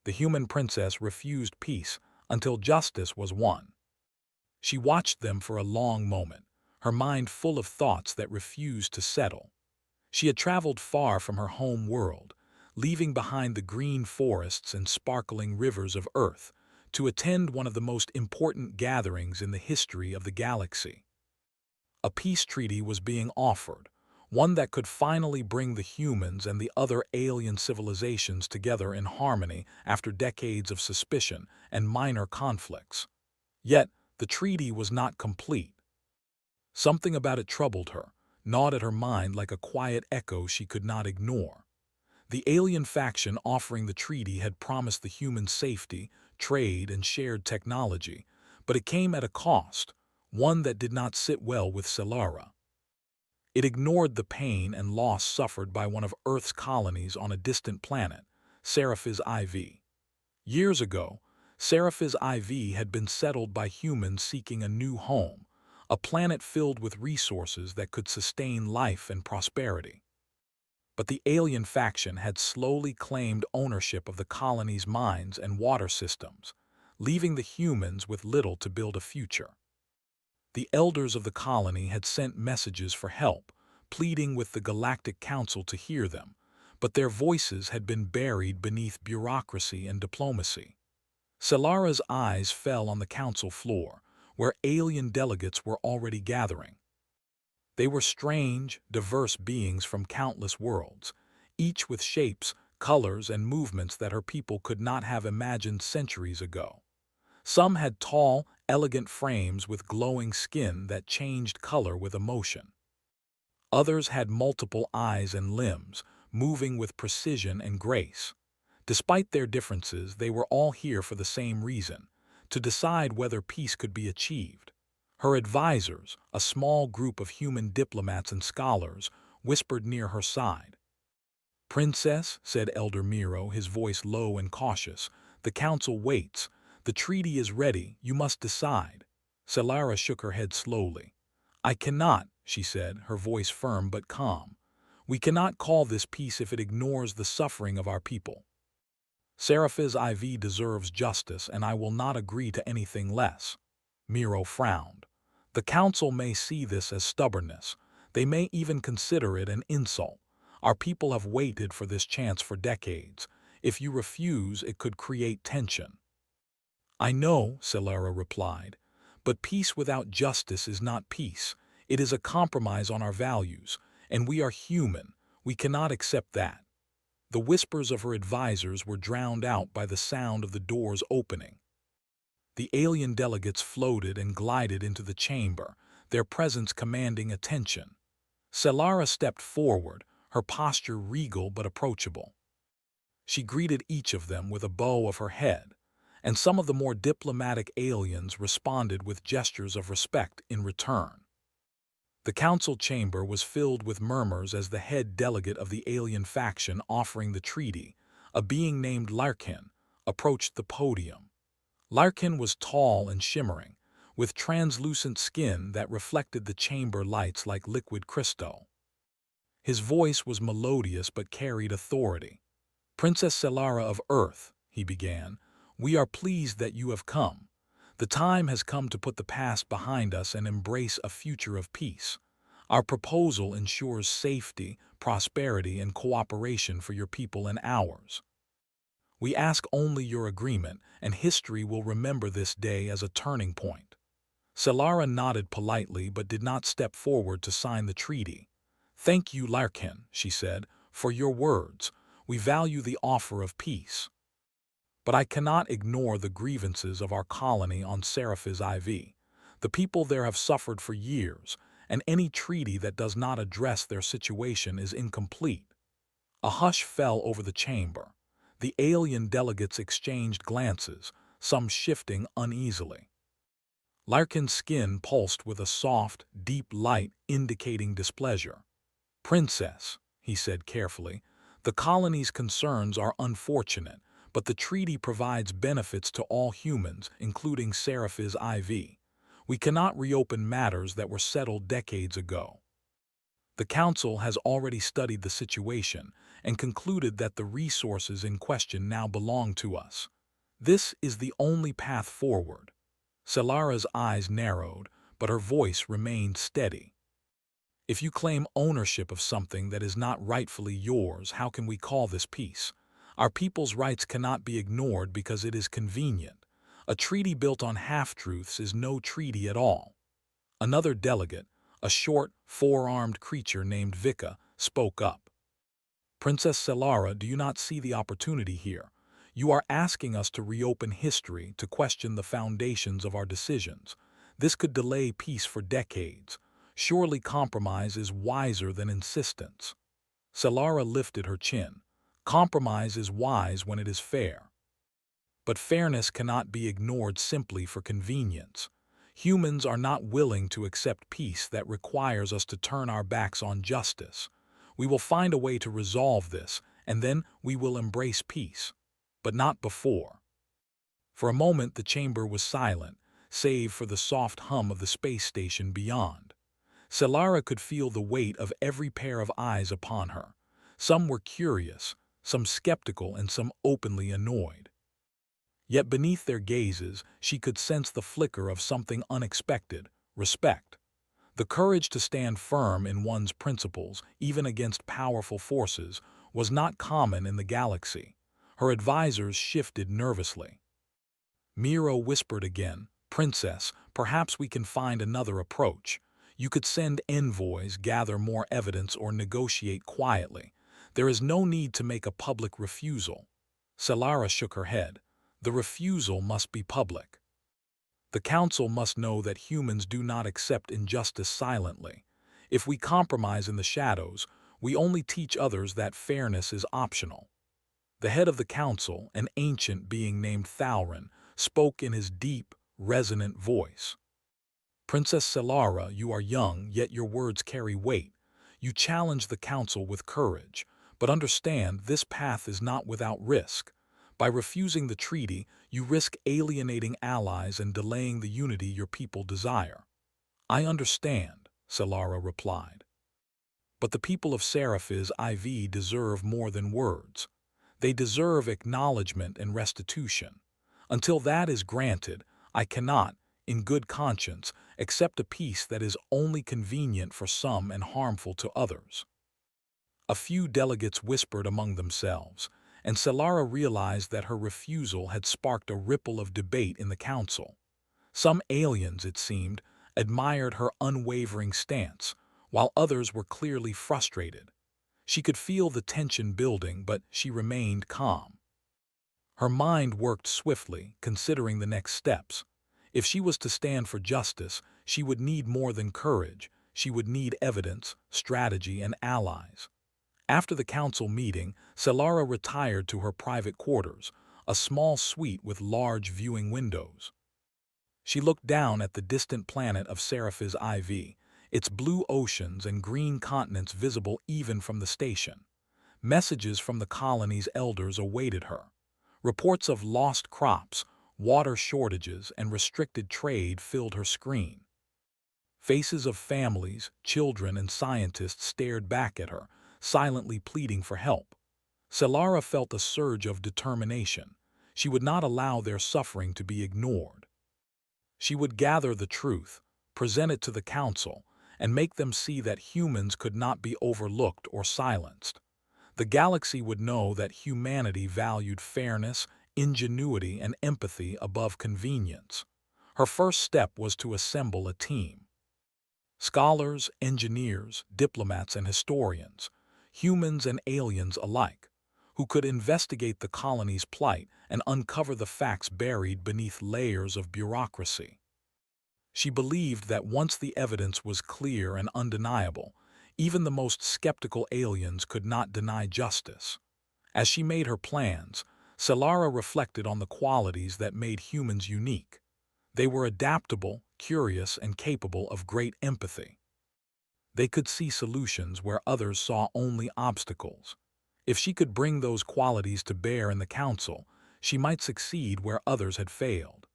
The human princess refused peace until justice was won. She watched them for a long moment, her mind full of thoughts that refused to settle. She had traveled far from her home world, leaving behind the green forests and sparkling rivers of Earth, to attend one of the most important gatherings in the history of the galaxy. A peace treaty was being offered, one that could finally bring the humans and the other alien civilizations together in harmony after decades of suspicion and minor conflicts. Yet, the treaty was not complete. Something about it troubled her, gnawed at her mind like a quiet echo she could not ignore. The alien faction offering the treaty had promised the humans safety, trade, and shared technology, but it came at a cost, one that did not sit well with Solara. It ignored the pain and loss suffered by one of Earth's colonies on a distant planet, scifiaudiobooks. Years ago, scifiaudiobooks had been settled by humans seeking a new home, a planet filled with resources that could sustain life and prosperity. But the alien faction had slowly claimed ownership of the colony's mines and water systems, leaving the humans with little to build a future. The elders of the colony had sent messages for help, pleading with the Galactic Council to hear them, but their voices had been buried beneath bureaucracy and diplomacy. Solara's eyes fell on the council floor, where alien delegates were already gathering. They were strange, diverse beings from countless worlds, each with shapes, colors, and movements that her people could not have imagined centuries ago. Some had tall, elegant frames with glowing skin that changed color with emotion. Others had multiple eyes and limbs, moving with precision and grace. Despite their differences, they were all here for the same reason, to decide whether peace could be achieved. Her advisors, a small group of human diplomats and scholars, whispered near her side. "Princess," said Elder Miro, his voice low and cautious, "the council waits. The treaty is ready, you must decide." Solara shook her head slowly. "I cannot," she said, her voice firm but calm. "We cannot call this peace if it ignores the suffering of our people. Scifiaudiobooks deserves justice, and I will not agree to anything less." Miro frowned. "The council may see this as stubbornness. They may even consider it an insult. Our people have waited for this chance for decades. If you refuse, it could create tension." "I know," Solara replied, "but peace without justice is not peace. It is a compromise on our values, and we are human. We cannot accept that." The whispers of her advisors were drowned out by the sound of the doors opening. The alien delegates floated and glided into the chamber, their presence commanding attention. Solara stepped forward, her posture regal but approachable. She greeted each of them with a bow of her head, and some of the more diplomatic aliens responded with gestures of respect in return. The council chamber was filled with murmurs as the head delegate of the alien faction offering the treaty, a being named Larkin, approached the podium. Larkin was tall and shimmering, with translucent skin that reflected the chamber lights like liquid crystal. His voice was melodious but carried authority. "Princess Solara of Earth," he began, "we are pleased that you have come. The time has come to put the past behind us and embrace a future of peace. Our proposal ensures safety, prosperity, and cooperation for your people and ours. We ask only your agreement, and history will remember this day as a turning point." Solara nodded politely but did not step forward to sign the treaty. "Thank you, Larkin," she said, "for your words. We value the offer of peace. But I cannot ignore the grievances of our colony on Scifiaudiobooks. The people there have suffered for years, and any treaty that does not address their situation is incomplete." A hush fell over the chamber. The alien delegates exchanged glances, some shifting uneasily. Larkin's skin pulsed with a soft, deep light indicating displeasure. "Princess," he said carefully, "the colony's concerns are unfortunate, but the treaty provides benefits to all humans, including Scifiaudiobooks. We cannot reopen matters that were settled decades ago." The Council has already studied the situation and concluded that the resources in question now belong to us. This is the only path forward. Selara's eyes narrowed, but her voice remained steady. If you claim ownership of something that is not rightfully yours, how can we call this peace? Our people's rights cannot be ignored because it is convenient. A treaty built on half-truths is no treaty at all. Another delegate, a short, four-armed creature named Vika, spoke up. Princess Selara, do you not see the opportunity here? You are asking us to reopen history, to question the foundations of our decisions. This could delay peace for decades. Surely compromise is wiser than insistence. Selara lifted her chin. Compromise is wise when it is fair. But fairness cannot be ignored simply for convenience. Humans are not willing to accept peace that requires us to turn our backs on justice. We will find a way to resolve this, and then we will embrace peace. But not before. For a moment the chamber was silent, save for the soft hum of the space station beyond. Selara could feel the weight of every pair of eyes upon her. Some were curious, some skeptical, and some openly annoyed. Yet beneath their gazes, she could sense the flicker of something unexpected: respect. The courage to stand firm in one's principles, even against powerful forces, was not common in the galaxy. Her advisors shifted nervously. Miro whispered again, "Princess, perhaps we can find another approach. You could send envoys, gather more evidence, or negotiate quietly. There is no need to make a public refusal." Selara shook her head. The refusal must be public. The Council must know that humans do not accept injustice silently. If we compromise in the shadows, we only teach others that fairness is optional. The head of the Council, an ancient being named Thalrin, spoke in his deep, resonant voice. "Princess Selara, you are young, yet your words carry weight. You challenge the Council with courage, but understand this path is not without risk. By refusing the treaty, you risk alienating allies and delaying the unity your people desire." "I understand," Selara replied. "But the people of Scifi's deserve more than words. They deserve acknowledgement and restitution. Until that is granted, I cannot, in good conscience, accept a peace that is only convenient for some and harmful to others." A few delegates whispered among themselves, and Selara realized that her refusal had sparked a ripple of debate in the Council. Some aliens, it seemed, admired her unwavering stance, while others were clearly frustrated. She could feel the tension building, but she remained calm. Her mind worked swiftly, considering the next steps. If she was to stand for justice, she would need more than courage. She would need evidence, strategy, and allies. After the Council meeting, Selara retired to her private quarters, a small suite with large viewing windows. She looked down at the distant planet of Seraphis IV, its blue oceans and green continents visible even from the station. Messages from the colony's elders awaited her. Reports of lost crops, water shortages, and restricted trade filled her screen. Faces of families, children, and scientists stared back at her, silently pleading for help. Selara felt a surge of determination. She would not allow their suffering to be ignored. She would gather the truth, present it to the Council, and make them see that humans could not be overlooked or silenced. The galaxy would know that humanity valued fairness, ingenuity, and empathy above convenience. Her first step was to assemble a team. Scholars, engineers, diplomats, and historians, humans and aliens alike, who could investigate the colony's plight and uncover the facts buried beneath layers of bureaucracy. She believed that once the evidence was clear and undeniable, even the most skeptical aliens could not deny justice. As she made her plans, Selara reflected on the qualities that made humans unique. They were adaptable, curious, and capable of great empathy. They could see solutions where others saw only obstacles. If she could bring those qualities to bear in the Council, she might succeed where others had failed.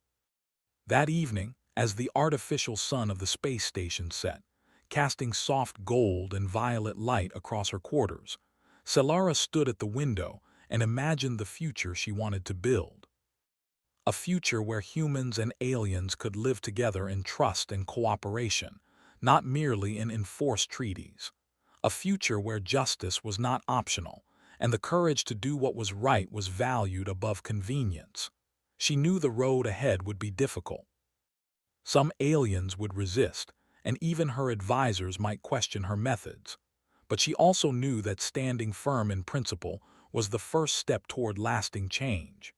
That evening, as the artificial sun of the space station set, casting soft gold and violet light across her quarters. Selara stood at the window and imagined the future she wanted to build. A future where humans and aliens could live together in trust and cooperation, not merely in enforced treaties. A future where justice was not optional, and the courage to do what was right was valued above convenience. She knew the road ahead would be difficult. Some aliens would resist, and even her advisors might question her methods. But she also knew that standing firm in principle was the first step toward lasting change.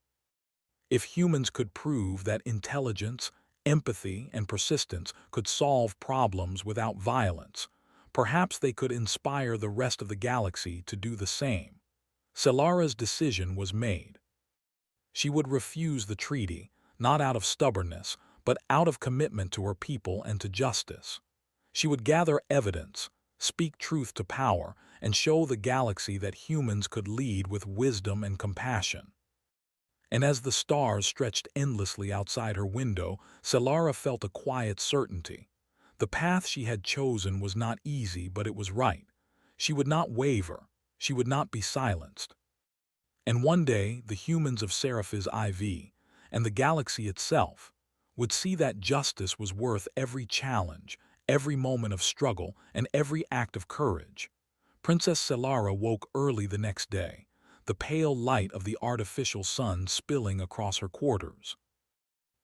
If humans could prove that intelligence, empathy, and persistence could solve problems without violence, perhaps they could inspire the rest of the galaxy to do the same. Selara's decision was made. She would refuse the treaty, not out of stubbornness, but out of commitment to her people and to justice. She would gather evidence, speak truth to power, and show the galaxy that humans could lead with wisdom and compassion. And as the stars stretched endlessly outside her window, Selara felt a quiet certainty. The path she had chosen was not easy, but it was right. She would not waver. She would not be silenced. And one day, the humans of scifistories, and the galaxy itself, would see that justice was worth every challenge, every moment of struggle, and every act of courage. Princess Selara woke early the next day, the pale light of the artificial sun spilling across her quarters.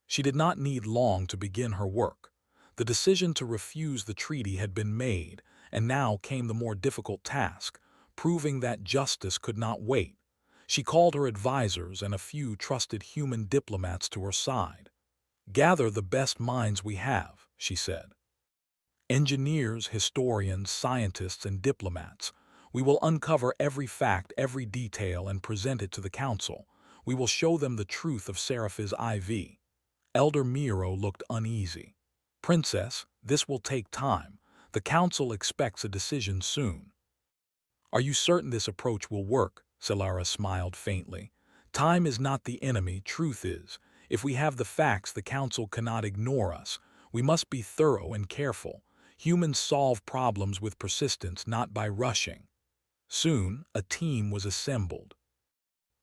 She did not need long to begin her work. The decision to refuse the treaty had been made, and now came the more difficult task, proving that justice could not wait. She called her advisors and a few trusted human diplomats to her side. "Gather the best minds we have," she said. "Engineers, historians, scientists, and diplomats. We will uncover every fact, every detail, and present it to the council. We will show them the truth of scifistories." Elder Miro looked uneasy. "Princess, this will take time. The council expects a decision soon." "Are you certain this approach will work?" Selara smiled faintly. "Time is not the enemy, truth is. If we have the facts, the council cannot ignore us. We must be thorough and careful. Humans solve problems with persistence, not by rushing." Soon, a team was assembled.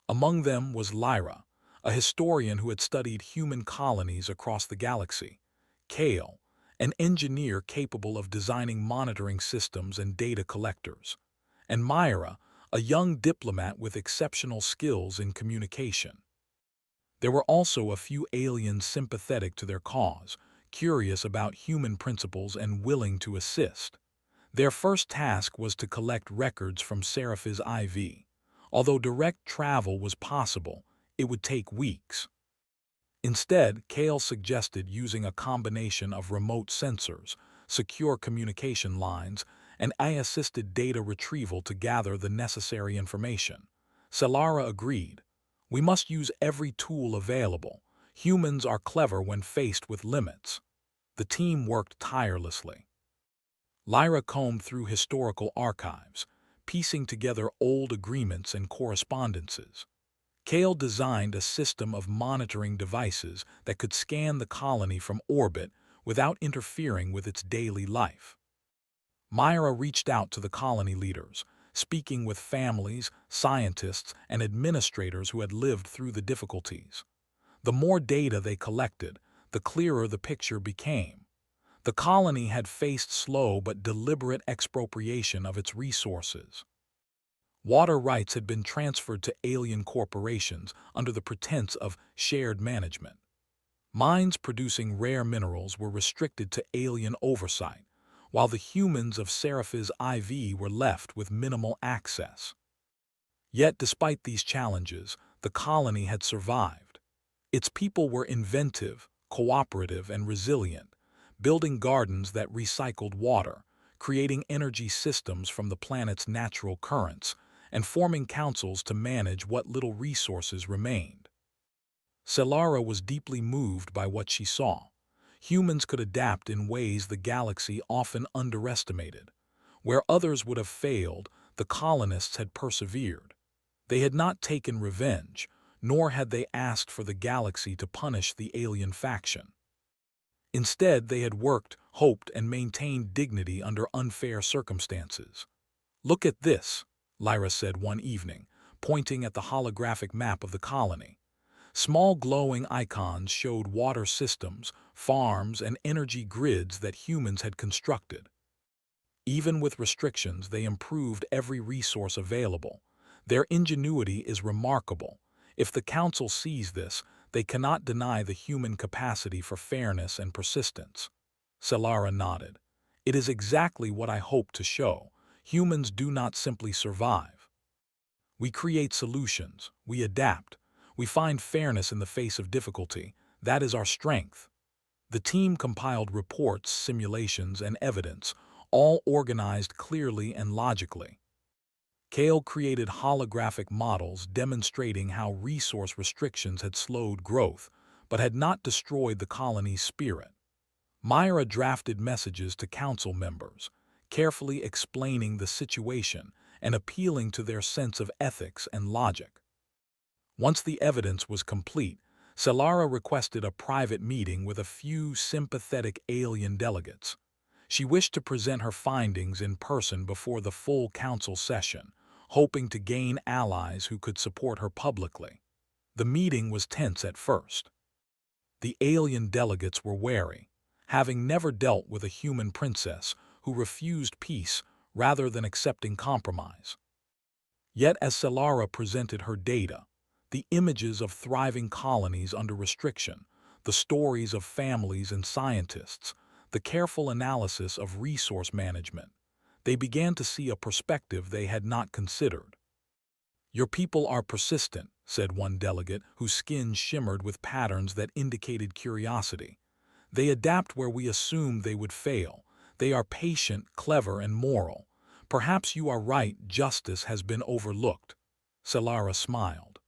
Among them was Lyra, a historian who had studied human colonies across the galaxy; Kale, an engineer capable of designing monitoring systems and data collectors; and Myra, a young diplomat with exceptional skills in communication. There were also a few aliens sympathetic to their cause, curious about human principles and willing to assist. Their first task was to collect records from scifistories. Although direct travel was possible, it would take weeks. Instead, Kale suggested using a combination of remote sensors, secure communication lines, and AI-assisted data retrieval to gather the necessary information. Selara agreed. "We must use every tool available. Humans are clever when faced with limits." The team worked tirelessly. Lyra combed through historical archives, piecing together old agreements and correspondences. Kale designed a system of monitoring devices that could scan the colony from orbit without interfering with its daily life. Myra reached out to the colony leaders, speaking with families, scientists, and administrators who had lived through the difficulties. The more data they collected, the clearer the picture became. The colony had faced slow but deliberate expropriation of its resources. Water rights had been transferred to alien corporations under the pretense of shared management. Mines producing rare minerals were restricted to alien oversight, while the humans of scifistories were left with minimal access. Yet, despite these challenges, the colony had survived. Its people were inventive, cooperative, and resilient, building gardens that recycled water, creating energy systems from the planet's natural currents, and forming councils to manage what little resources remained. Selara was deeply moved by what she saw. Humans could adapt in ways the galaxy often underestimated. Where others would have failed, the colonists had persevered. They had not taken revenge, nor had they asked for the galaxy to punish the alien faction. Instead, they had worked, hoped, and maintained dignity under unfair circumstances. "Look at this," Lyra said one evening, pointing at the holographic map of the colony. Small glowing icons showed water systems, farms, and energy grids that humans had constructed. Even with restrictions, they improved every resource available. Their ingenuity is remarkable. If the Council sees this, they cannot deny the human capacity for fairness and persistence. Solara nodded. "It is exactly what I hoped to show. Humans do not simply survive. We create solutions, we adapt, we find fairness in the face of difficulty. That is our strength." The team compiled reports, simulations, and evidence, all organized clearly and logically. Kale created holographic models demonstrating how resource restrictions had slowed growth, but had not destroyed the colony's spirit. Myra drafted messages to council members, carefully explaining the situation and appealing to their sense of ethics and logic. Once the evidence was complete, Solara requested a private meeting with a few sympathetic alien delegates. She wished to present her findings in person before the full council session, hoping to gain allies who could support her publicly. The meeting was tense at first. The alien delegates were wary, having never dealt with a human princess who refused peace rather than accepting compromise. Yet as Solara presented her data, the images of thriving colonies under restriction, the stories of families and scientists, the careful analysis of resource management, they began to see a perspective they had not considered. "Your people are persistent," said one delegate whose skin shimmered with patterns that indicated curiosity. "They adapt where we assumed they would fail. They are patient, clever, and moral. Perhaps you are right, justice has been overlooked." Solara smiled.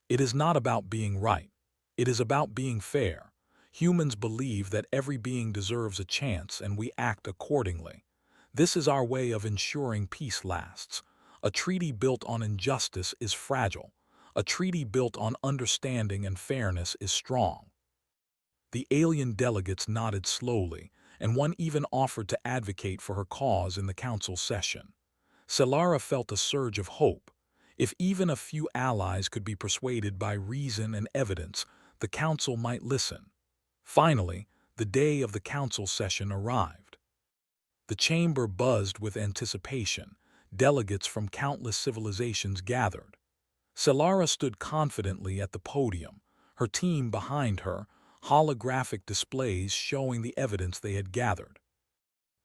"It is not about being right. It is about being fair. Humans believe that every being deserves a chance, and we act accordingly. This is our way of ensuring peace lasts. A treaty built on injustice is fragile. A treaty built on understanding and fairness is strong." The alien delegates nodded slowly, and one even offered to advocate for her cause in the council session. Solara felt a surge of hope. If even a few allies could be persuaded by reason and evidence, the council might listen. Finally, the day of the council session arrived. The chamber buzzed with anticipation. Delegates from countless civilizations gathered. Solara stood confidently at the podium, her team behind her, holographic displays showing the evidence they had gathered.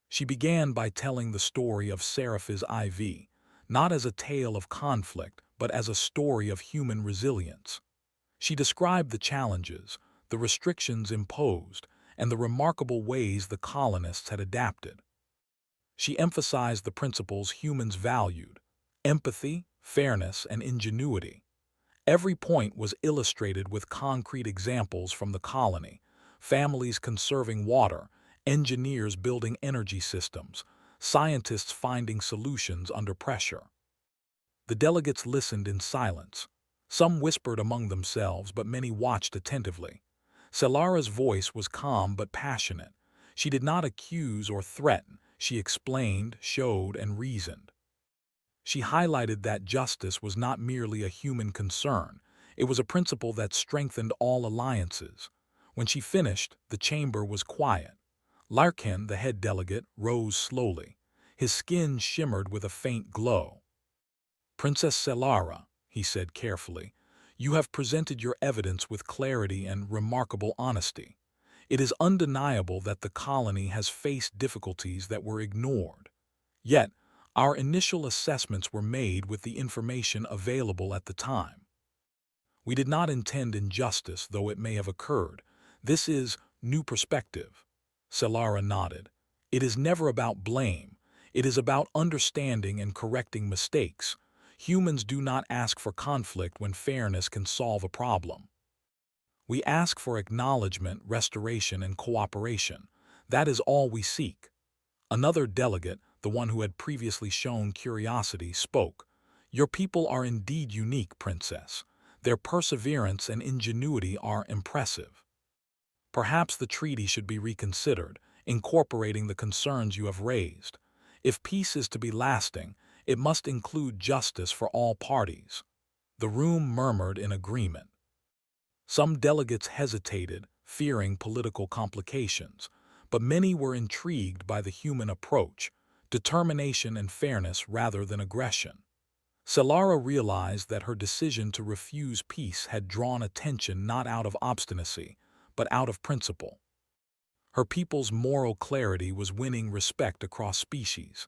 She began by telling the story of Seraph's IV, not as a tale of conflict, but as a story of human resilience. She described the challenges, the restrictions imposed, and the remarkable ways the colonists had adapted. She emphasized the principles humans valued: empathy, fairness, and ingenuity. Every point was illustrated with concrete examples from the colony: families conserving water, engineers building energy systems, scientists finding solutions under pressure. The delegates listened in silence. Some whispered among themselves, but many watched attentively. Solara's voice was calm but passionate. She did not accuse or threaten. She explained, showed, and reasoned. She highlighted that justice was not merely a human concern. It was a principle that strengthened all alliances. When she finished, the chamber was quiet. Larkin, the head delegate, rose slowly. His skin shimmered with a faint glow. "Princess Solara," he said carefully, "you have presented your evidence with clarity and remarkable honesty. It is undeniable that the colony has faced difficulties that were ignored. Yet, our initial assessments were made with the information available at the time. We did not intend injustice, though it may have occurred. This is new perspective." Solara nodded. "It is never about blame. It is about understanding and correcting mistakes. Humans do not ask for conflict when fairness can solve a problem. We ask for acknowledgement, restoration, and cooperation. That is all we seek." Another delegate, the one who had previously shown curiosity, spoke. "Your people are indeed unique, Princess. Their perseverance and ingenuity are impressive." Perhaps the treaty should be reconsidered, incorporating the concerns you have raised. If peace is to be lasting, it must include justice for all parties." The room murmured in agreement. Some delegates hesitated, fearing political complications, but many were intrigued by the human approach, determination and fairness rather than aggression. Solara realized that her decision to refuse peace had drawn attention not out of obstinacy, but out of principle. Her people's moral clarity was winning respect across species.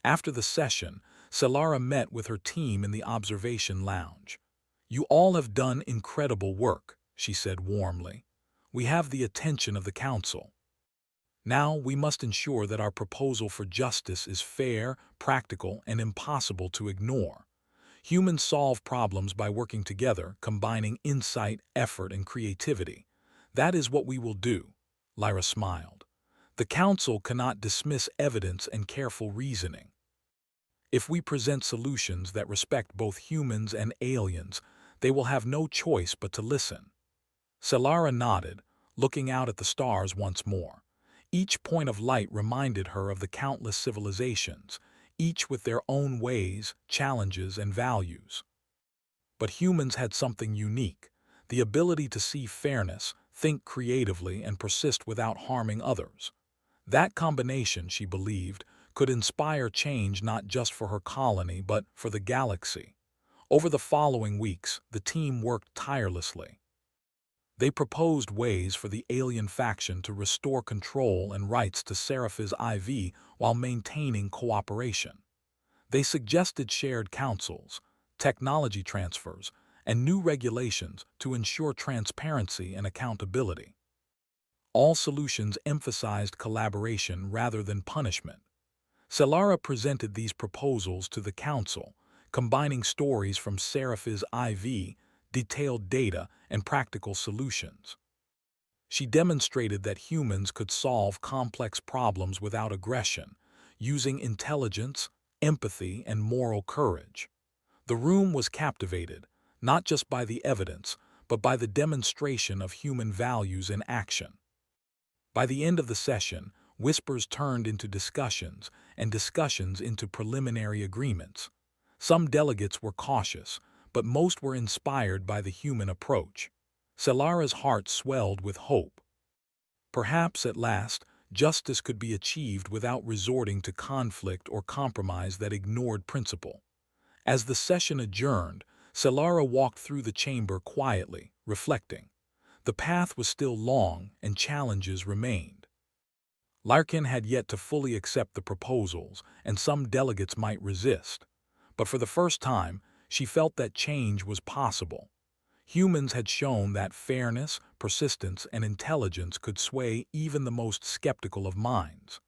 After the session, Solara met with her team in the observation lounge. "You all have done incredible work," she said warmly. "We have the attention of the Council. Now we must ensure that our proposal for justice is fair, practical, and impossible to ignore. Humans solve problems by working together, combining insight, effort, and creativity. That is what we will do." Lyra smiled. "The Council cannot dismiss evidence and careful reasoning. If we present solutions that respect both humans and aliens, they will have no choice but to listen." Solara nodded, looking out at the stars once more. Each point of light reminded her of the countless civilizations, each with their own ways, challenges, and values. But humans had something unique, the ability to see fairness, think creatively, and persist without harming others. That combination, she believed, could inspire change not just for her colony but for the galaxy. Over the following weeks, the team worked tirelessly. They proposed ways for the alien faction to restore control and rights to Seraphis IV while maintaining cooperation. They suggested shared councils, technology transfers, and new regulations to ensure transparency and accountability. All solutions emphasized collaboration rather than punishment. Solara presented these proposals to the Council, combining stories from Seraphis IV, detailed data, and practical solutions. She demonstrated that humans could solve complex problems without aggression, using intelligence, empathy, and moral courage. The room was captivated, not just by the evidence, but by the demonstration of human values in action. By the end of the session, whispers turned into discussions, and discussions into preliminary agreements. Some delegates were cautious, but most were inspired by the human approach. Solara's heart swelled with hope. Perhaps, at last, justice could be achieved without resorting to conflict or compromise that ignored principle. As the session adjourned, Solara walked through the chamber quietly, reflecting. The path was still long, and challenges remained. Larkin had yet to fully accept the proposals, and some delegates might resist. But for the first time, she felt that change was possible. Humans had shown that fairness, persistence, and intelligence could sway even the most skeptical of minds.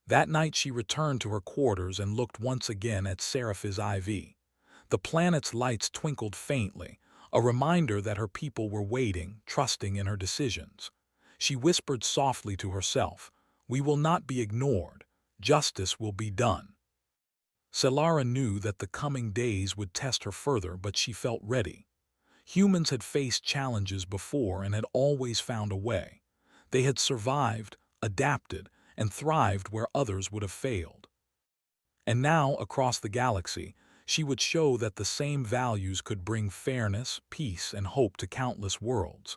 That night she returned to her quarters and looked once again at Seraphis IV. The planet's lights twinkled faintly, a reminder that her people were waiting, trusting in her decisions. She whispered softly to herself, "We will not be ignored. Justice will be done." Solara knew that the coming days would test her further, but she felt ready. Humans had faced challenges before and had always found a way. They had survived, adapted, and thrived where others would have failed. And now, across the galaxy, she would show that the same values could bring fairness, peace, and hope to countless worlds.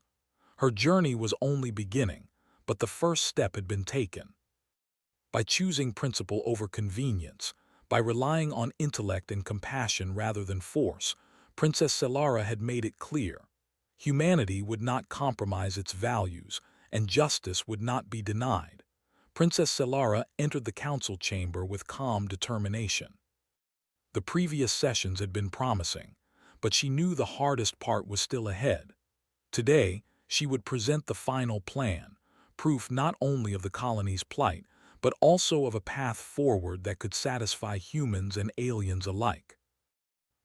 Her journey was only beginning, but the first step had been taken. By choosing principle over convenience, by relying on intellect and compassion rather than force, Princess Solara had made it clear. Humanity would not compromise its values, and justice would not be denied. Princess Solara entered the council chamber with calm determination. The previous sessions had been promising, but she knew the hardest part was still ahead. Today, she would present the final plan, proof not only of the colony's plight, but also of a path forward that could satisfy humans and aliens alike.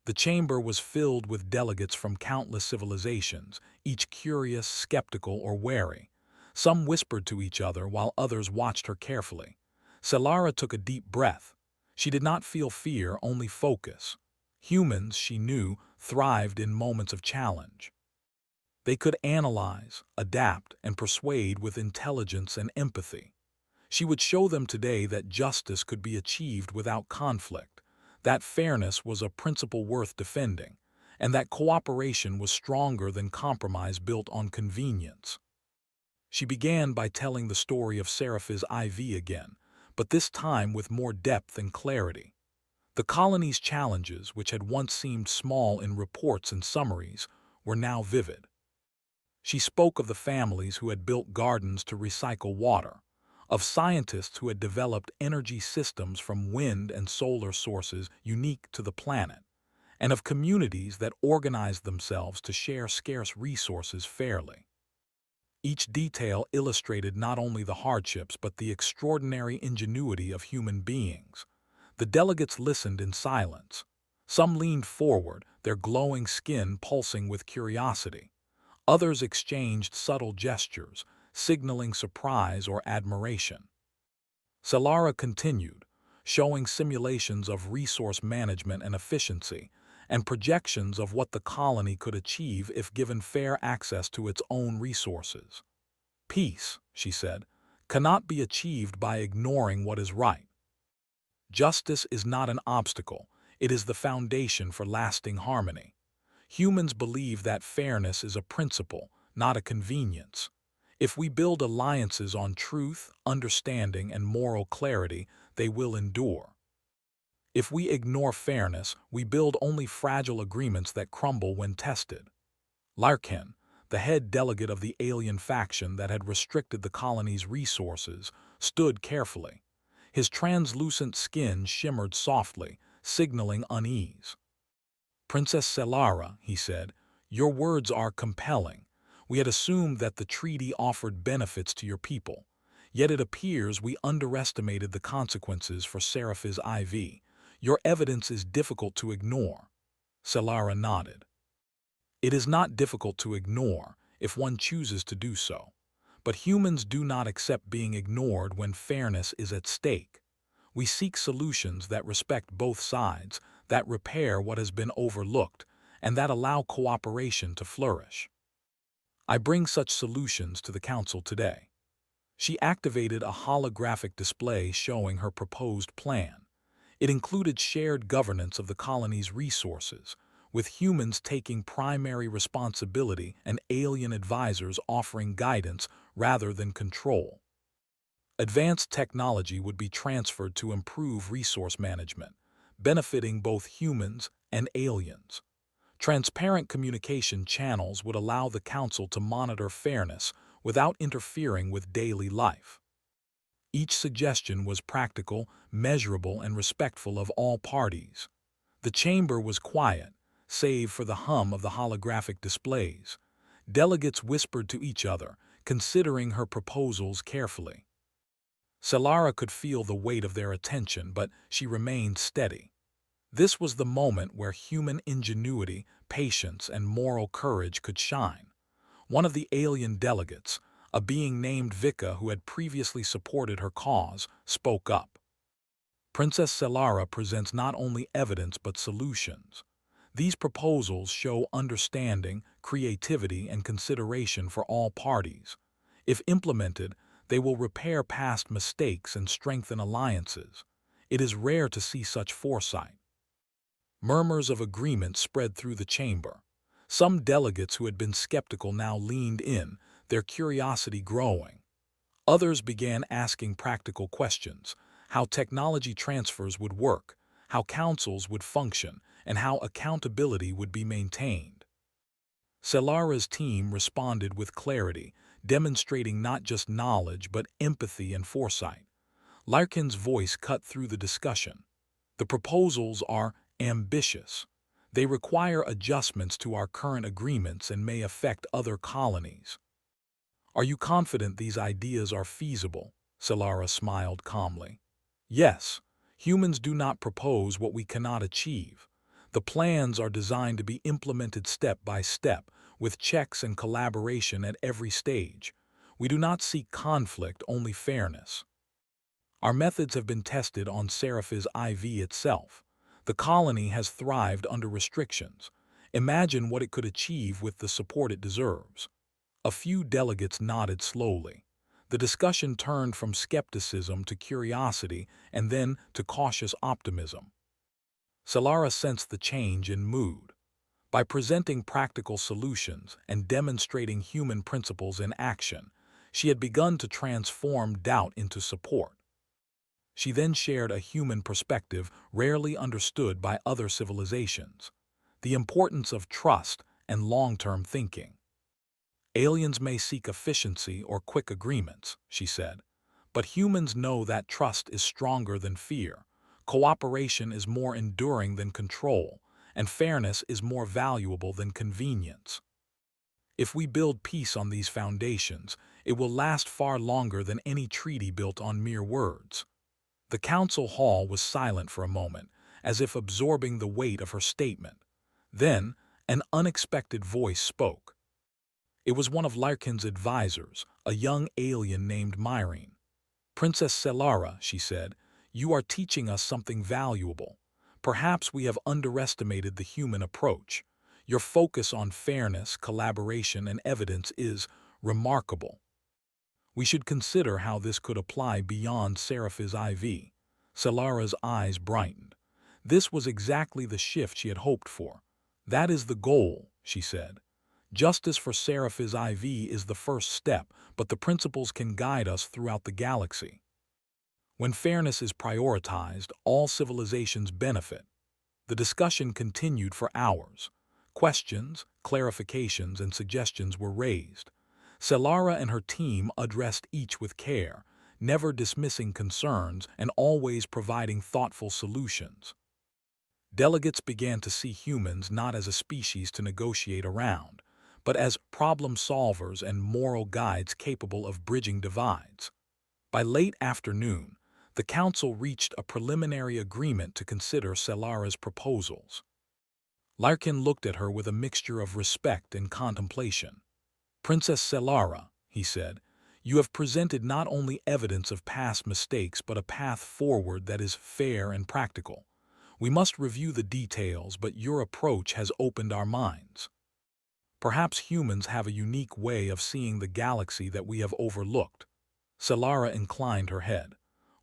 The chamber was filled with delegates from countless civilizations, each curious, skeptical, or wary. Some whispered to each other while others watched her carefully. Solara took a deep breath. She did not feel fear, only focus. Humans, she knew, thrived in moments of challenge. They could analyze, adapt, and persuade with intelligence and empathy. She would show them today that justice could be achieved without conflict, that fairness was a principle worth defending, and that cooperation was stronger than compromise built on convenience. She began by telling the story of Seraphis IV again, but this time with more depth and clarity. The colony's challenges, which had once seemed small in reports and summaries, were now vivid. She spoke of the families who had built gardens to recycle water, of scientists who had developed energy systems from wind and solar sources unique to the planet, and of communities that organized themselves to share scarce resources fairly. Each detail illustrated not only the hardships but the extraordinary ingenuity of human beings. The delegates listened in silence. Some leaned forward, their glowing skin pulsing with curiosity. Others exchanged subtle gestures, signaling surprise or admiration. Selara continued, showing simulations of resource management and efficiency, and projections of what the colony could achieve if given fair access to its own resources. Peace, she said, cannot be achieved by ignoring what is right. Justice is not an obstacle, it is the foundation for lasting harmony. Humans believe that fairness is a principle, not a convenience. If we build alliances on truth, understanding, and moral clarity, they will endure. If we ignore fairness, we build only fragile agreements that crumble when tested. Larkin, the head delegate of the alien faction that had restricted the colony's resources, stood carefully. His translucent skin shimmered softly, signaling unease. "Princess Selara," he said, "your words are compelling. We had assumed that the treaty offered benefits to your people. Yet it appears we underestimated the consequences for Seraphis IV. Your evidence is difficult to ignore." Selara nodded. "It is not difficult to ignore if one chooses to do so. But humans do not accept being ignored when fairness is at stake. We seek solutions that respect both sides, that repair what has been overlooked, and that allow cooperation to flourish. I bring such solutions to the Council today." She activated a holographic display showing her proposed plan. It included shared governance of the colony's resources, with humans taking primary responsibility and alien advisors offering guidance rather than control. Advanced technology would be transferred to improve resource management, benefiting both humans and aliens. Transparent communication channels would allow the Council to monitor fairness without interfering with daily life. Each suggestion was practical, measurable, and respectful of all parties. The chamber was quiet, save for the hum of the holographic displays. Delegates whispered to each other, considering her proposals carefully. Selara could feel the weight of their attention, but she remained steady. This was the moment where human ingenuity, patience, and moral courage could shine. One of the alien delegates, a being named Vika who had previously supported her cause, spoke up. "Princess Selara presents not only evidence but solutions. These proposals show understanding, creativity, and consideration for all parties. If implemented, they will repair past mistakes and strengthen alliances. It is rare to see such foresight." Murmurs of agreement spread through the chamber. Some delegates who had been skeptical now leaned in, their curiosity growing. Others began asking practical questions: how technology transfers would work, how councils would function, and how accountability would be maintained. Selara's team responded with clarity, demonstrating not just knowledge but empathy and foresight. Larkin's voice cut through the discussion. "The proposals are ambitious. They require adjustments to our current agreements and may affect other colonies." "Are you confident these ideas are feasible?" Selara smiled calmly. "Yes. Humans do not propose what we cannot achieve. The plans are designed to be implemented step by step, with checks and collaboration at every stage. We do not seek conflict, only fairness. Our methods have been tested on Seraphis IV itself. The colony has thrived under restrictions. Imagine what it could achieve with the support it deserves. A few delegates nodded slowly. The discussion turned from skepticism to curiosity and then to cautious optimism. Solara sensed the change in mood. By presenting practical solutions and demonstrating human principles in action, she had begun to transform doubt into support. She then shared a human perspective rarely understood by other civilizations: the importance of trust and long-term thinking. Aliens may seek efficiency or quick agreements, she said, but humans know that trust is stronger than fear, cooperation is more enduring than control, and fairness is more valuable than convenience. If we build peace on these foundations, it will last far longer than any treaty built on mere words. The council hall was silent for a moment, as if absorbing the weight of her statement. Then, an unexpected voice spoke. It was one of Larkin's advisors, a young alien named Myrene. "Princess Solara," she said, "you are teaching us something valuable. Perhaps we have underestimated the human approach. Your focus on fairness, collaboration, and evidence is remarkable. We should consider how this could apply beyond scifiaudiobooks." Solara's eyes brightened. This was exactly the shift she had hoped for. "That is the goal," she said. "Justice for scifiaudiobooks is the first step, but the principles can guide us throughout the galaxy. When fairness is prioritized, all civilizations benefit." The discussion continued for hours. Questions, clarifications, and suggestions were raised. Solara and her team addressed each with care, never dismissing concerns and always providing thoughtful solutions. Delegates began to see humans not as a species to negotiate around, but as problem solvers and moral guides capable of bridging divides. By late afternoon, the council reached a preliminary agreement to consider Solara's proposals. Larkin looked at her with a mixture of respect and contemplation. "Princess Solara," he said, "you have presented not only evidence of past mistakes but a path forward that is fair and practical. We must review the details, but your approach has opened our minds. Perhaps humans have a unique way of seeing the galaxy that we have overlooked." Solara inclined her head.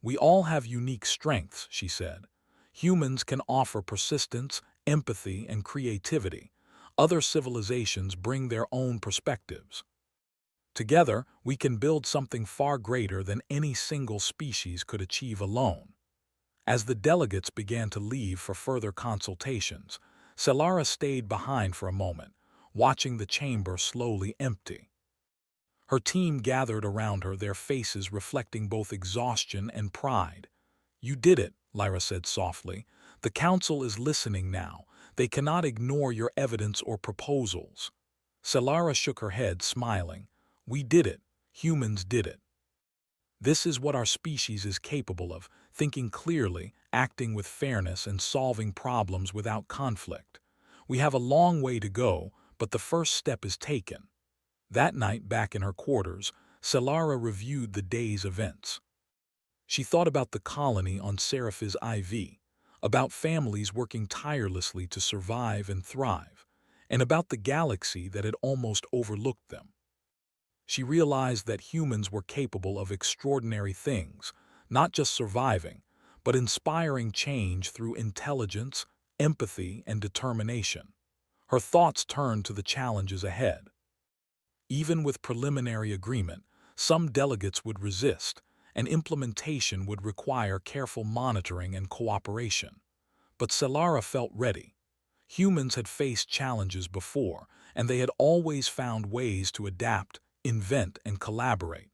"We all have unique strengths," she said. "Humans can offer persistence, empathy, and creativity. Other civilizations bring their own perspectives. Together, we can build something far greater than any single species could achieve alone." As the delegates began to leave for further consultations, Solara stayed behind for a moment, watching the chamber slowly empty. Her team gathered around her, their faces reflecting both exhaustion and pride. "You did it," Lyra said softly. "The council is listening now. They cannot ignore your evidence or proposals." Solara shook her head, smiling. "We did it. Humans did it. This is what our species is capable of: thinking clearly, acting with fairness, and solving problems without conflict. We have a long way to go, but the first step is taken." That night, back in her quarters, Solara reviewed the day's events. She thought about the colony on scifiaudiobooks, about families working tirelessly to survive and thrive, and about the galaxy that had almost overlooked them. She realized that humans were capable of extraordinary things, not just surviving, but inspiring change through intelligence, empathy, and determination. Her thoughts turned to the challenges ahead. Even with preliminary agreement, some delegates would resist, and implementation would require careful monitoring and cooperation. But Solara felt ready. Humans had faced challenges before, and they had always found ways to adapt, invent, and collaborate.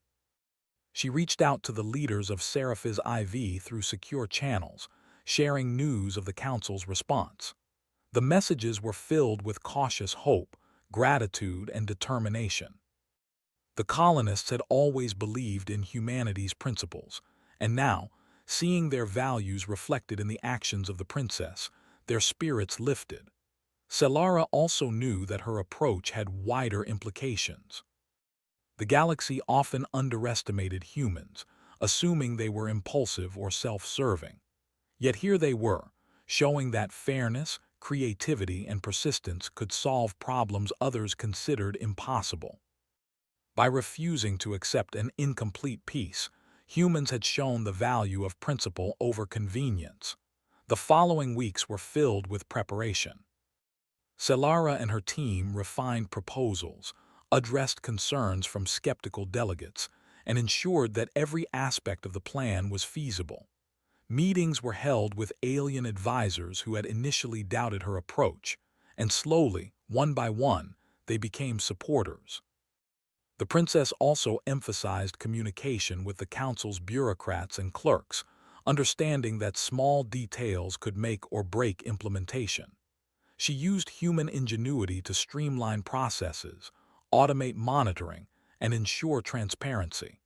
She reached out to the leaders of scifiaudiobooks through secure channels, sharing news of the council's response. The messages were filled with cautious hope, gratitude, and determination. The colonists had always believed in humanity's principles, and now, seeing their values reflected in the actions of the princess, their spirits lifted. Solara also knew that her approach had wider implications. The galaxy often underestimated humans, assuming they were impulsive or self-serving. Yet here they were, showing that fairness, creativity, and persistence could solve problems others considered impossible. By refusing to accept an incomplete peace, humans had shown the value of principle over convenience. The following weeks were filled with preparation. Selara and her team refined proposals, addressed concerns from skeptical delegates, and ensured that every aspect of the plan was feasible. Meetings were held with alien advisors who had initially doubted her approach, and slowly, one by one, they became supporters. The princess also emphasized communication with the council's bureaucrats and clerks, understanding that small details could make or break implementation. She used human ingenuity to streamline processes, automate monitoring, and ensure transparency.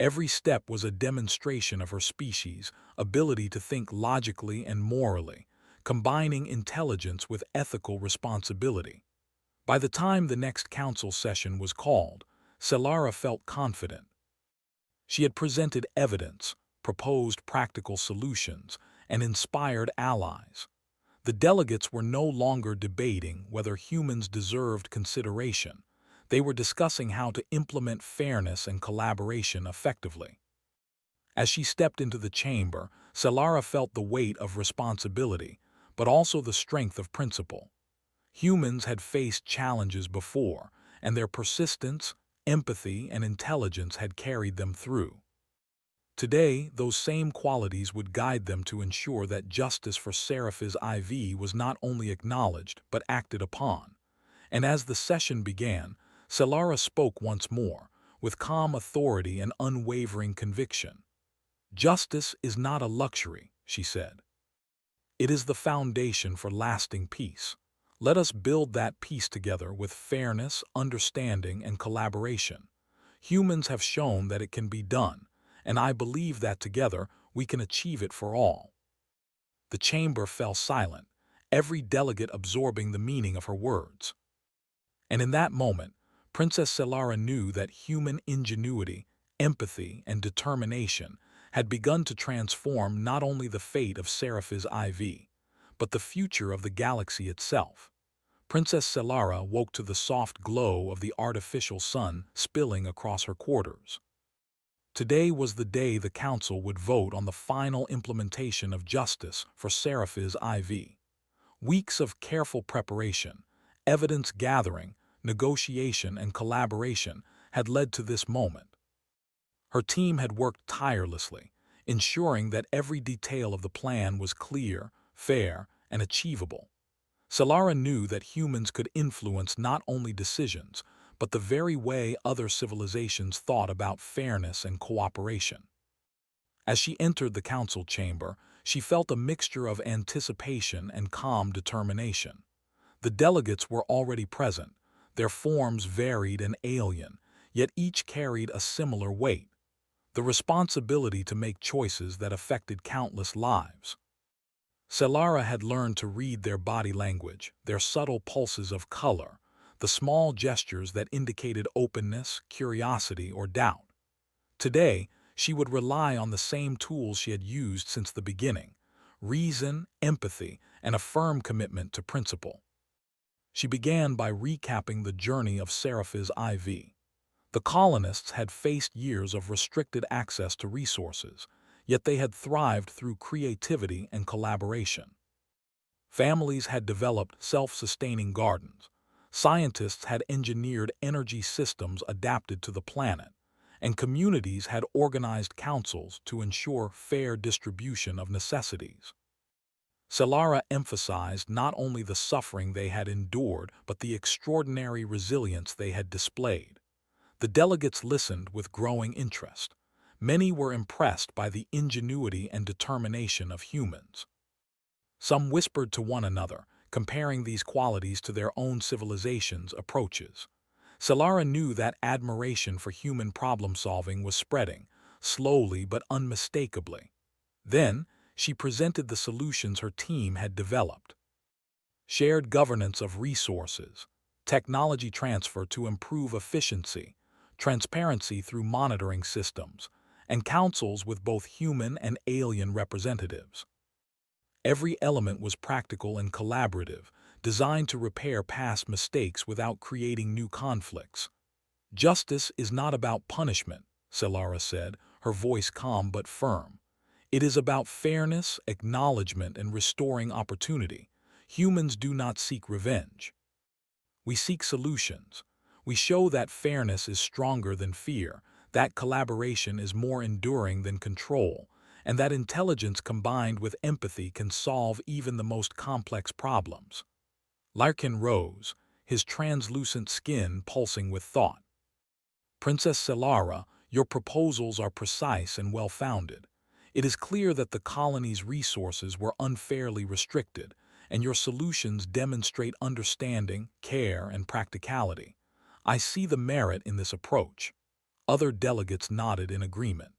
Every step was a demonstration of her species' ability to think logically and morally, combining intelligence with ethical responsibility. By the time the next council session was called, Selara felt confident. She had presented evidence, proposed practical solutions, and inspired allies. The delegates were no longer debating whether humans deserved consideration. They were discussing how to implement fairness and collaboration effectively. As she stepped into the chamber, Selara felt the weight of responsibility, but also the strength of principle. Humans had faced challenges before, and their persistence, empathy, and intelligence had carried them through. Today, those same qualities would guide them to ensure that justice for scifiaudiobooks was not only acknowledged but acted upon. And as the session began, Selara spoke once more, with calm authority and unwavering conviction. "Justice is not a luxury," she said. "It is the foundation for lasting peace. Let us build that peace together with fairness, understanding, and collaboration. Humans have shown that it can be done, and I believe that together we can achieve it for all." The chamber fell silent, every delegate absorbing the meaning of her words. And in that moment, Princess Selara knew that human ingenuity, empathy, and determination had begun to transform not only the fate of scifiaudiobooks, but the future of the galaxy itself. Princess Selara woke to the soft glow of the artificial sun spilling across her quarters. Today was the day the council would vote on the final implementation of justice for scifiaudiobooks. Weeks of careful preparation, evidence gathering, negotiation, and collaboration had led to this moment. Her team had worked tirelessly, ensuring that every detail of the plan was clear, fair, and achievable. Selara knew that humans could influence not only decisions, but the very way other civilizations thought about fairness and cooperation. As she entered the council chamber, she felt a mixture of anticipation and calm determination. The delegates were already present, their forms varied and alien, yet each carried a similar weight: the responsibility to make choices that affected countless lives. Selara had learned to read their body language, their subtle pulses of color, the small gestures that indicated openness, curiosity, or doubt. Today, she would rely on the same tools she had used since the beginning: reason, empathy, and a firm commitment to principle. She began by recapping the journey of scifiaudiobooks. The colonists had faced years of restricted access to resources, yet they had thrived through creativity and collaboration. Families had developed self-sustaining gardens, scientists had engineered energy systems adapted to the planet, and communities had organized councils to ensure fair distribution of necessities. Selara emphasized not only the suffering they had endured, but the extraordinary resilience they had displayed. The delegates listened with growing interest. Many were impressed by the ingenuity and determination of humans. Some whispered to one another, comparing these qualities to their own civilization's approaches. Selara knew that admiration for human problem-solving was spreading, slowly but unmistakably. Then, she presented the solutions her team had developed: shared governance of resources, technology transfer to improve efficiency, transparency through monitoring systems, and councils with both human and alien representatives. Every element was practical and collaborative, designed to repair past mistakes without creating new conflicts. "Justice is not about punishment," Selara said, her voice calm but firm. "It is about fairness, acknowledgement, and restoring opportunity. Humans do not seek revenge. We seek solutions. We show that fairness is stronger than fear, that collaboration is more enduring than control, and that intelligence combined with empathy can solve even the most complex problems." Larkin rose, his translucent skin pulsing with thought. "Princess Selara, your proposals are precise and well-founded. It is clear that the colony's resources were unfairly restricted, and your solutions demonstrate understanding, care, and practicality. I see the merit in this approach." Other delegates nodded in agreement.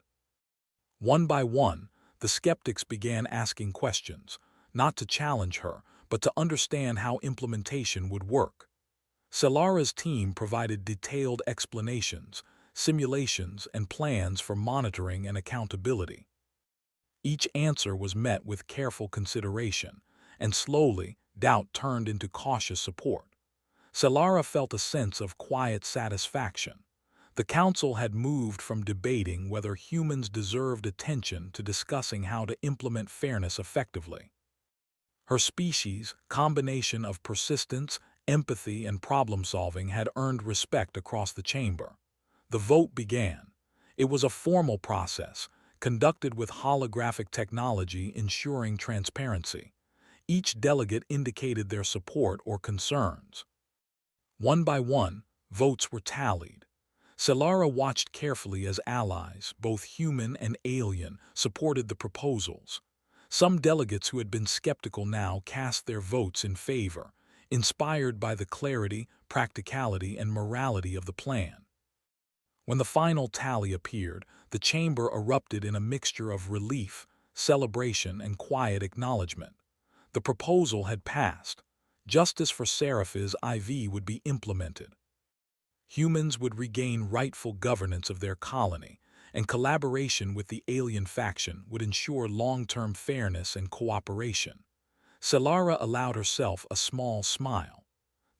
One by one, the skeptics began asking questions, not to challenge her, but to understand how implementation would work. Selara's team provided detailed explanations, simulations, and plans for monitoring and accountability. Each answer was met with careful consideration, and slowly, doubt turned into cautious support. Selara felt a sense of quiet satisfaction. The council had moved from debating whether humans deserved attention to discussing how to implement fairness effectively. Her species' combination of persistence, empathy, and problem-solving had earned respect across the chamber. The vote began. It was a formal process, conducted with holographic technology ensuring transparency. Each delegate indicated their support or concerns. One by one, votes were tallied. Selara watched carefully as allies, both human and alien, supported the proposals. Some delegates who had been skeptical now cast their votes in favor, inspired by the clarity, practicality, and morality of the plan. When the final tally appeared, the chamber erupted in a mixture of relief, celebration, and quiet acknowledgement. The proposal had passed. Justice for Seraphis IV would be implemented. Humans would regain rightful governance of their colony, and collaboration with the alien faction would ensure long-term fairness and cooperation. Selara allowed herself a small smile.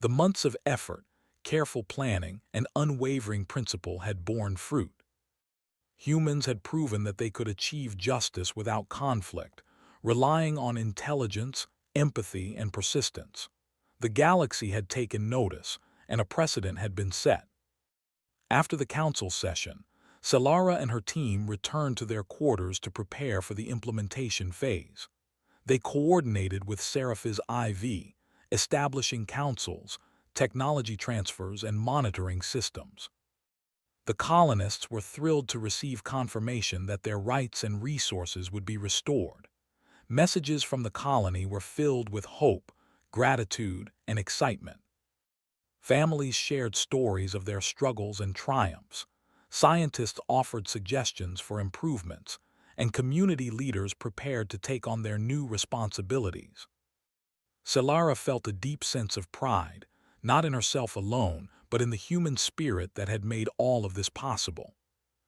The months of effort, careful planning, and unwavering principle had borne fruit. Humans had proven that they could achieve justice without conflict, relying on intelligence, empathy, and persistence. The galaxy had taken notice, and a precedent had been set. After the council session, Selara and her team returned to their quarters to prepare for the implementation phase. They coordinated with Seraphis IV, establishing councils, technology transfers, and monitoring systems. The colonists were thrilled to receive confirmation that their rights and resources would be restored. Messages from the colony were filled with hope, gratitude, and excitement. Families shared stories of their struggles and triumphs. Scientists offered suggestions for improvements, and community leaders prepared to take on their new responsibilities. Selara felt a deep sense of pride, not in herself alone, but in the human spirit that had made all of this possible.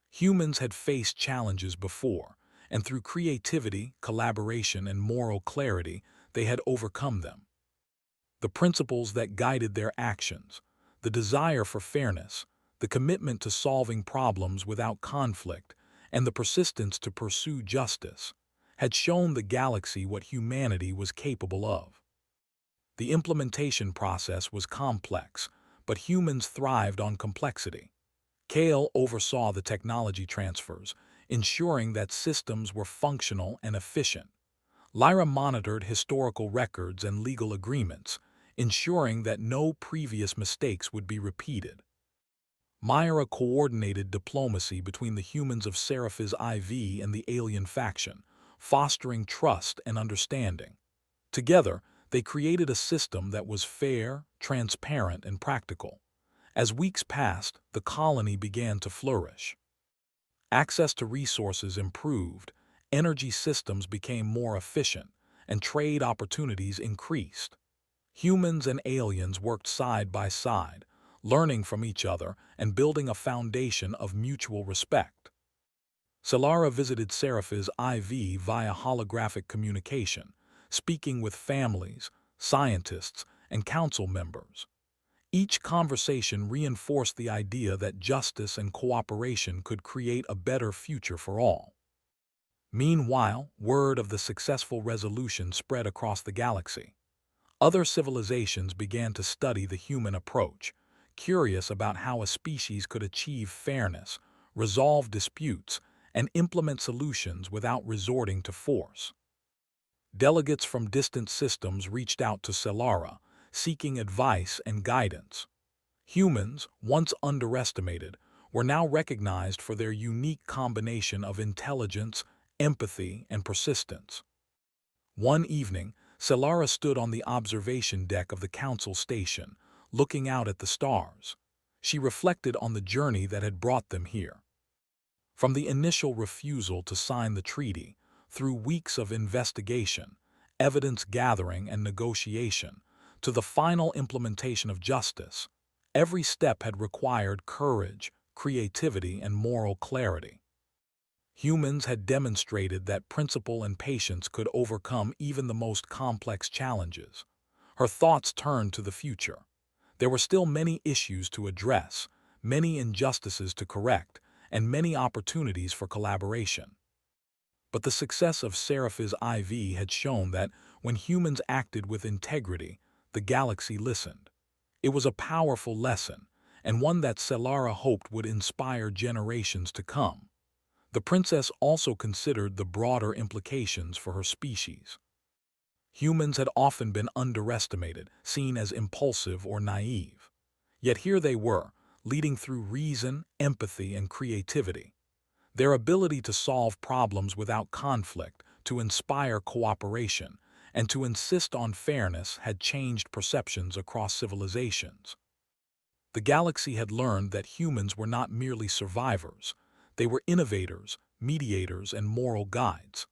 Humans had faced challenges before, and through creativity, collaboration, and moral clarity, they had overcome them. The principles that guided their actions, the desire for fairness, the commitment to solving problems without conflict, and the persistence to pursue justice, had shown the galaxy what humanity was capable of. The implementation process was complex, but humans thrived on complexity. Kale oversaw the technology transfers, ensuring that systems were functional and efficient. Lyra monitored historical records and legal agreements, ensuring that no previous mistakes would be repeated. Myra coordinated diplomacy between the humans of Seraphis IV and the alien faction, fostering trust and understanding. Together, they created a system that was fair, transparent, and practical. As weeks passed, the colony began to flourish. Access to resources improved, energy systems became more efficient, and trade opportunities increased. Humans and aliens worked side by side, learning from each other and building a foundation of mutual respect. Selara visited Seraphis IV via holographic communication, speaking with families, scientists, and council members. Each conversation reinforced the idea that justice and cooperation could create a better future for all. Meanwhile, word of the successful resolution spread across the galaxy. Other civilizations began to study the human approach, curious about how a species could achieve fairness, resolve disputes, and implement solutions without resorting to force. Delegates from distant systems reached out to Selara, seeking advice and guidance. Humans, once underestimated, were now recognized for their unique combination of intelligence, empathy, and persistence. One evening, Selara stood on the observation deck of the council station, looking out at the stars. She reflected on the journey that had brought them here. From the initial refusal to sign the treaty, through weeks of investigation, evidence gathering, and negotiation, to the final implementation of justice, every step had required courage, creativity, and moral clarity. Humans had demonstrated that principle and patience could overcome even the most complex challenges. Her thoughts turned to the future. There were still many issues to address, many injustices to correct, and many opportunities for collaboration. But the success of Seraphis IV had shown that when humans acted with integrity, the galaxy listened. It was a powerful lesson, and one that Selara hoped would inspire generations to come. The princess also considered the broader implications for her species. Humans had often been underestimated, seen as impulsive or naive. Yet here they were, leading through reason, empathy, and creativity. Their ability to solve problems without conflict, to inspire cooperation, and to insist on fairness had changed perceptions across civilizations. The galaxy had learned that humans were not merely survivors. They were innovators, mediators, and moral guides.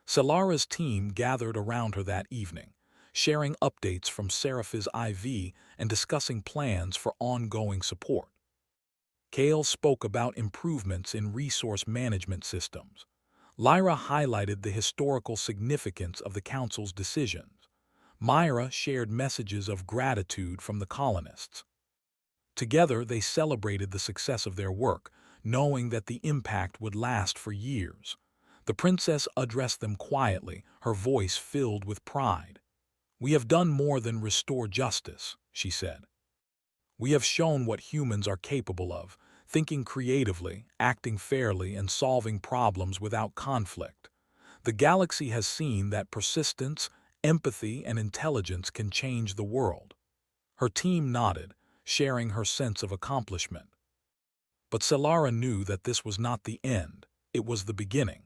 Selara's team gathered around her that evening, sharing updates from Seraphis IV and discussing plans for ongoing support. Kale spoke about improvements in resource management systems. Lyra highlighted the historical significance of the Council's decisions. Myra shared messages of gratitude from the colonists. Together, they celebrated the success of their work, knowing that the impact would last for years. The princess addressed them quietly, her voice filled with pride. "We have done more than restore justice," she said. "We have shown what humans are capable of, thinking creatively, acting fairly, and solving problems without conflict. The galaxy has seen that persistence, empathy, and intelligence can change the world." Her team nodded, sharing her sense of accomplishment. But Selara knew that this was not the end, it was the beginning.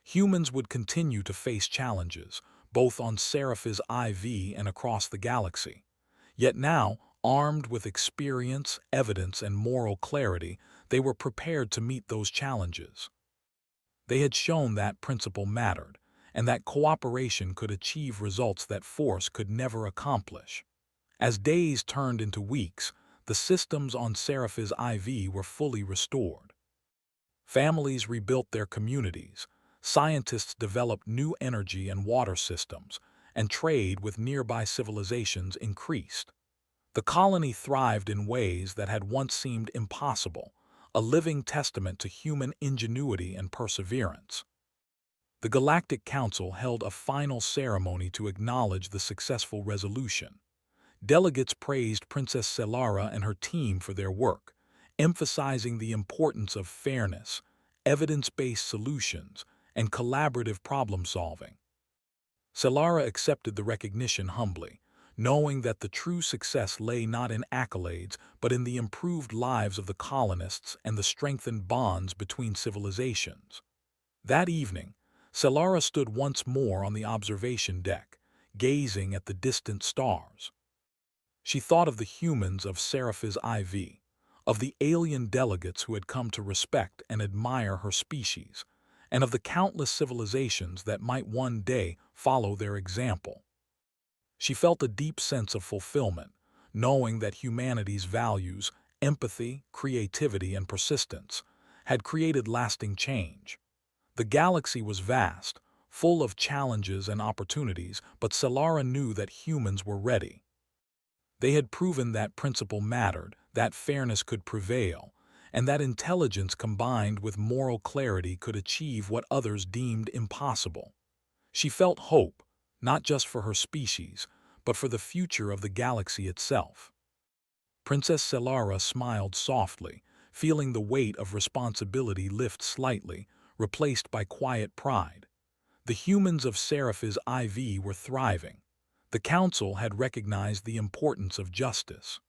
Humans would continue to face challenges, both on Seraphis IV and across the galaxy. Yet now, armed with experience, evidence, and moral clarity, they were prepared to meet those challenges. They had shown that principle mattered, and that cooperation could achieve results that force could never accomplish. As days turned into weeks, the systems on Seraphis IV were fully restored. Families rebuilt their communities, scientists developed new energy and water systems, and trade with nearby civilizations increased. The colony thrived in ways that had once seemed impossible, a living testament to human ingenuity and perseverance. The Galactic Council held a final ceremony to acknowledge the successful resolution. Delegates praised Princess Selara and her team for their work, emphasizing the importance of fairness, evidence-based solutions, and collaborative problem-solving. Selara accepted the recognition humbly, knowing that the true success lay not in accolades but in the improved lives of the colonists and the strengthened bonds between civilizations. That evening, Selara stood once more on the observation deck, gazing at the distant stars. She thought of the humans of Seraphis IV, of the alien delegates who had come to respect and admire her species, and of the countless civilizations that might one day follow their example. She felt a deep sense of fulfillment, knowing that humanity's values, empathy, creativity, and persistence had created lasting change. The galaxy was vast, full of challenges and opportunities, but Solara knew that humans were ready. They had proven that principle mattered, that fairness could prevail, and that intelligence combined with moral clarity could achieve what others deemed impossible. She felt hope, not just for her species, but for the future of the galaxy itself. Princess Solara smiled softly, feeling the weight of responsibility lift slightly, replaced by quiet pride. The humans of Seraphis IV were thriving. The Council had recognized the importance of justice.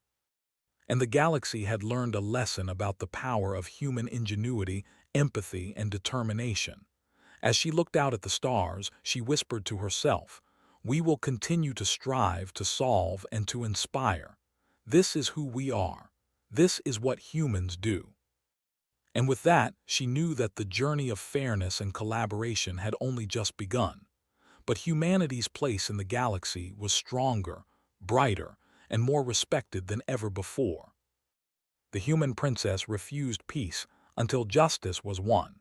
And the galaxy had learned a lesson about the power of human ingenuity, empathy, and determination. As she looked out at the stars, she whispered to herself, "We will continue to strive, to solve, and to inspire. This is who we are. This is what humans do." And with that, she knew that the journey of fairness and collaboration had only just begun. But humanity's place in the galaxy was stronger, brighter, and more respected than ever before. The human princess refused peace until justice was won.